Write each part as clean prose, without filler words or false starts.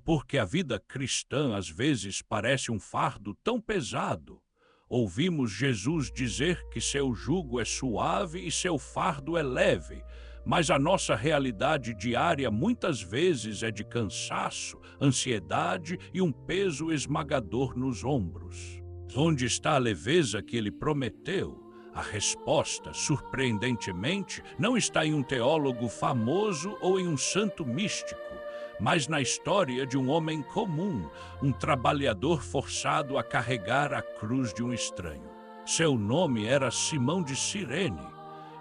porque a vida cristã às vezes parece um fardo tão pesado. Ouvimos Jesus dizer que seu jugo é suave e seu fardo é leve, mas a nossa realidade diária muitas vezes é de cansaço, ansiedade e um peso esmagador nos ombros. Onde está a leveza que ele prometeu? A resposta, surpreendentemente, não está em um teólogo famoso ou em um santo místico, mas na história de um homem comum, um trabalhador forçado a carregar a cruz de um estranho. Seu nome era Simão de Cirene,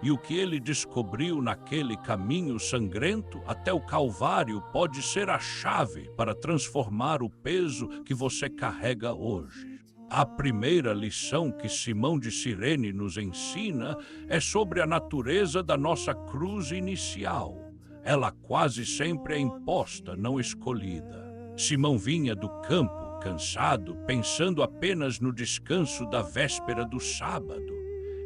e o que ele descobriu naquele caminho sangrento até o Calvário pode ser a chave para transformar o peso que você carrega hoje. A primeira lição que Simão de Cirene nos ensina é sobre a natureza da nossa cruz inicial. Ela quase sempre é imposta, não escolhida. Simão vinha do campo, cansado, pensando apenas no descanso da véspera do sábado.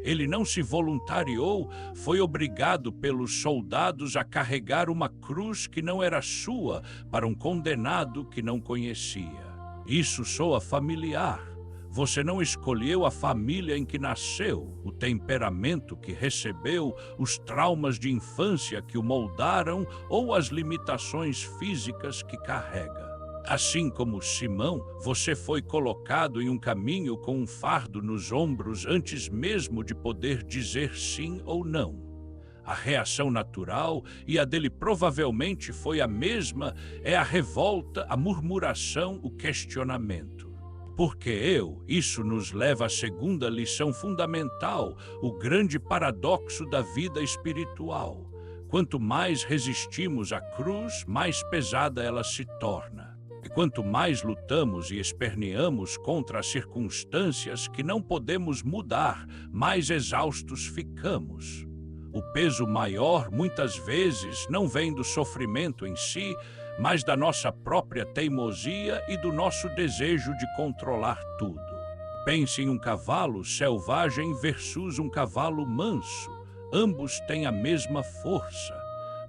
Ele não se voluntariou, foi obrigado pelos soldados a carregar uma cruz que não era sua para um condenado que não conhecia. Isso soa familiar. Você não escolheu a família em que nasceu, o temperamento que recebeu, os traumas de infância que o moldaram ou as limitações físicas que carrega. Assim como Simão, você foi colocado em um caminho com um fardo nos ombros antes mesmo de poder dizer sim ou não. A reação natural, e a dele provavelmente foi a mesma, é a revolta, a murmuração, o questionamento. Porque isso nos leva à segunda lição fundamental, o grande paradoxo da vida espiritual. Quanto mais resistimos à cruz, mais pesada ela se torna. E quanto mais lutamos e esperneamos contra as circunstâncias que não podemos mudar, mais exaustos ficamos. O peso maior, muitas vezes, não vem do sofrimento em si, mas da nossa própria teimosia e do nosso desejo de controlar tudo. Pense em um cavalo selvagem versus um cavalo manso. Ambos têm a mesma força,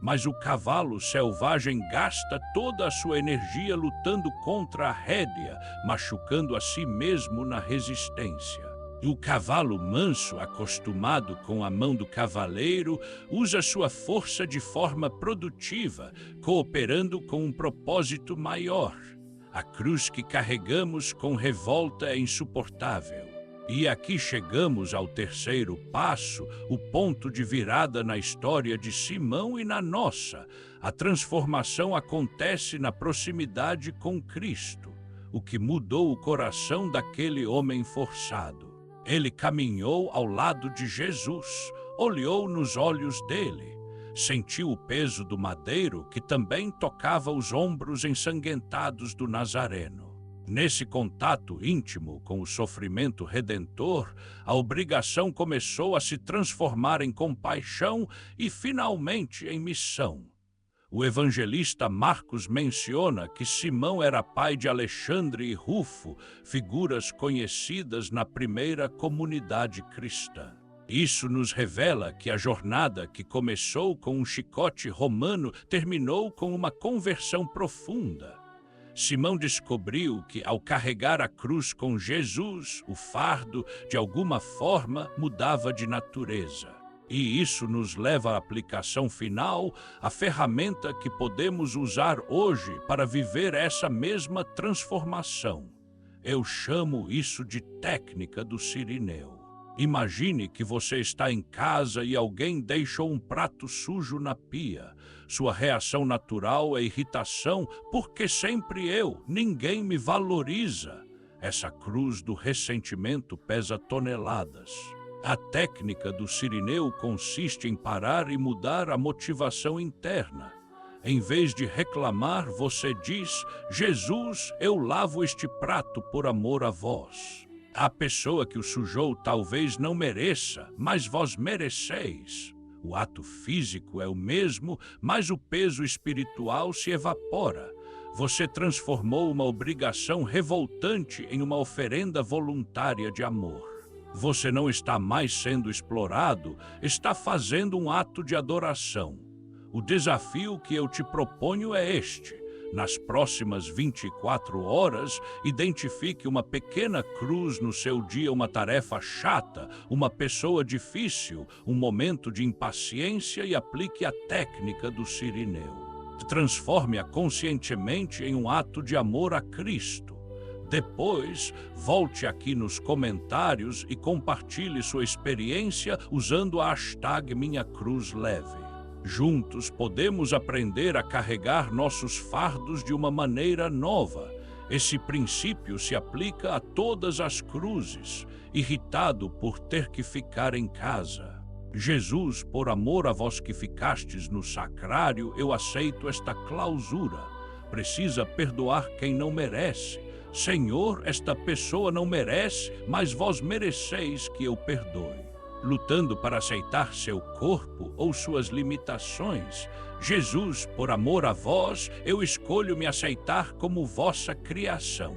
mas o cavalo selvagem gasta toda a sua energia lutando contra a rédea, machucando a si mesmo na resistência. E o cavalo manso, acostumado com a mão do cavaleiro, usa sua força de forma produtiva, cooperando com um propósito maior. A cruz que carregamos com revolta é insuportável. E aqui chegamos ao terceiro passo, o ponto de virada na história de Simão e na nossa. A transformação acontece na proximidade com Cristo, o que mudou o coração daquele homem forçado. Ele caminhou ao lado de Jesus, olhou nos olhos dele, sentiu o peso do madeiro que também tocava os ombros ensanguentados do Nazareno. Nesse contato íntimo com o sofrimento redentor, a obrigação começou a se transformar em compaixão e, finalmente, em missão. O evangelista Marcos menciona que Simão era pai de Alexandre e Rufo, figuras conhecidas na primeira comunidade cristã. Isso nos revela que a jornada que começou com um chicote romano terminou com uma conversão profunda. Simão descobriu que, ao carregar a cruz com Jesus, o fardo, de alguma forma, mudava de natureza. E isso nos leva à aplicação final, a ferramenta que podemos usar hoje para viver essa mesma transformação. Eu chamo isso de técnica do Cirineu. Imagine que você está em casa e alguém deixou um prato sujo na pia. Sua reação natural é irritação, porque sempre ninguém me valoriza. Essa cruz do ressentimento pesa toneladas. A técnica do Cirineu consiste em parar e mudar a motivação interna. Em vez de reclamar, você diz: Jesus, eu lavo este prato por amor a vós. A pessoa que o sujou talvez não mereça, mas vós mereceis. O ato físico é o mesmo, mas o peso espiritual se evapora. Você transformou uma obrigação revoltante em uma oferenda voluntária de amor. Você não está mais sendo explorado, está fazendo um ato de adoração. O desafio que eu te proponho é este: Nas próximas 24 horas, identifique uma pequena cruz no seu dia, uma tarefa chata, uma pessoa difícil, um momento de impaciência e aplique a técnica do Cirineu. Transforme-a conscientemente em um ato de amor a Cristo. Depois, volte aqui nos comentários e compartilhe sua experiência usando a hashtag #MinhaCruzLeve. Juntos podemos aprender a carregar nossos fardos de uma maneira nova. Esse princípio se aplica a todas as cruzes, irritado por ter que ficar em casa. Jesus, por amor a vós que ficastes no sacrário, eu aceito esta clausura. Precisa perdoar quem não merece. Senhor, esta pessoa não merece, mas vós mereceis que eu perdoe. Lutando para aceitar seu corpo ou suas limitações, Jesus, por amor a vós, eu escolho me aceitar como vossa criação.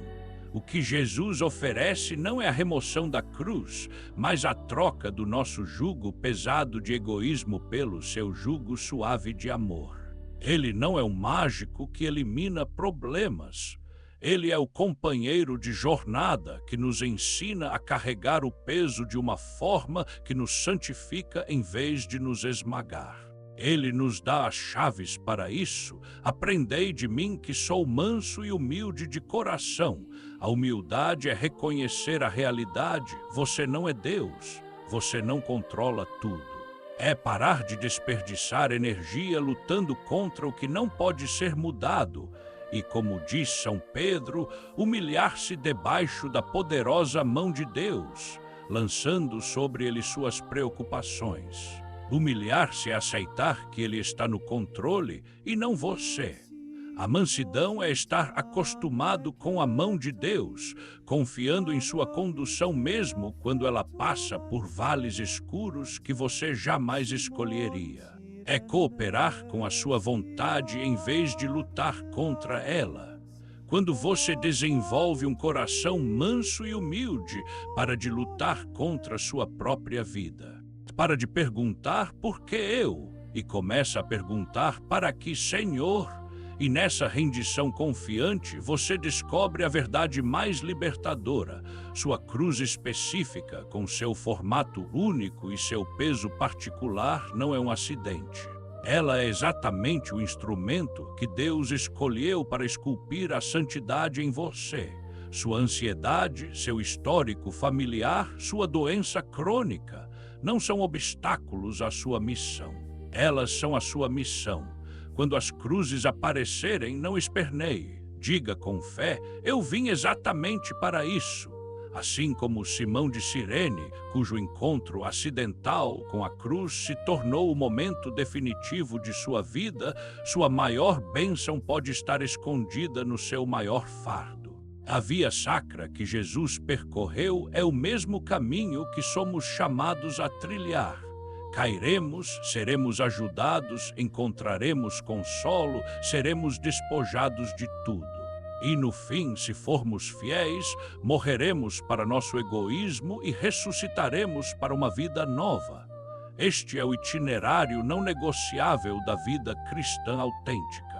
O que Jesus oferece não é a remoção da cruz, mas a troca do nosso jugo pesado de egoísmo pelo seu jugo suave de amor. Ele não é um mágico que elimina problemas. Ele é o companheiro de jornada que nos ensina a carregar o peso de uma forma que nos santifica em vez de nos esmagar. Ele nos dá as chaves para isso. Aprendei de mim que sou manso e humilde de coração. A humildade é reconhecer a realidade. Você não é Deus. Você não controla tudo. É parar de desperdiçar energia lutando contra o que não pode ser mudado. E, como diz São Pedro, humilhar-se debaixo da poderosa mão de Deus, lançando sobre ele suas preocupações. Humilhar-se é aceitar que ele está no controle e não você. A mansidão é estar acostumado com a mão de Deus, confiando em sua condução mesmo quando ela passa por vales escuros que você jamais escolheria. É cooperar com a sua vontade em vez de lutar contra ela. Quando você desenvolve um coração manso e humilde para de lutar contra a sua própria vida. Para de perguntar por que eu e começa a perguntar para que Senhor. E nessa rendição confiante, você descobre a verdade mais libertadora. Sua cruz específica, com seu formato único e seu peso particular, não é um acidente. Ela é exatamente o instrumento que Deus escolheu para esculpir a santidade em você. Sua ansiedade, seu histórico familiar, sua doença crônica, não são obstáculos à sua missão. Elas são a sua missão. Quando as cruzes aparecerem, não esperneie. Diga com fé, eu vim exatamente para isso. Assim como Simão de Cirene, cujo encontro acidental com a cruz se tornou o momento definitivo de sua vida, sua maior bênção pode estar escondida no seu maior fardo. A via sacra que Jesus percorreu é o mesmo caminho que somos chamados a trilhar. Cairemos, seremos ajudados, encontraremos consolo, seremos despojados de tudo. E no fim, se formos fiéis, morreremos para nosso egoísmo e ressuscitaremos para uma vida nova. Este é o itinerário não negociável da vida cristã autêntica.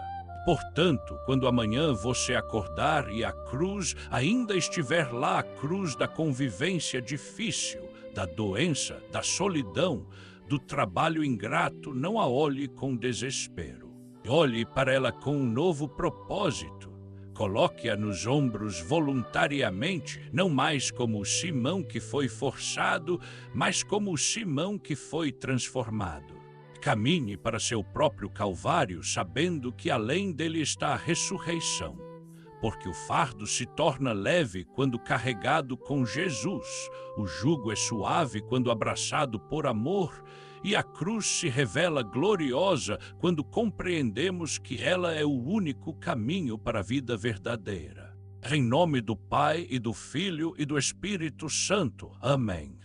Portanto, quando amanhã você acordar e a cruz ainda estiver lá, a cruz da convivência difícil, da doença, da solidão, do trabalho ingrato, não a olhe com desespero. Olhe para ela com um novo propósito. Coloque-a nos ombros voluntariamente, não mais como o Simão que foi forçado, mas como o Simão que foi transformado. Caminhe para seu próprio Calvário, sabendo que além dele está a ressurreição. Porque o fardo se torna leve quando carregado com Jesus, o jugo é suave quando abraçado por amor, e a cruz se revela gloriosa quando compreendemos que ela é o único caminho para a vida verdadeira. Em nome do Pai, e do Filho, e do Espírito Santo. Amém.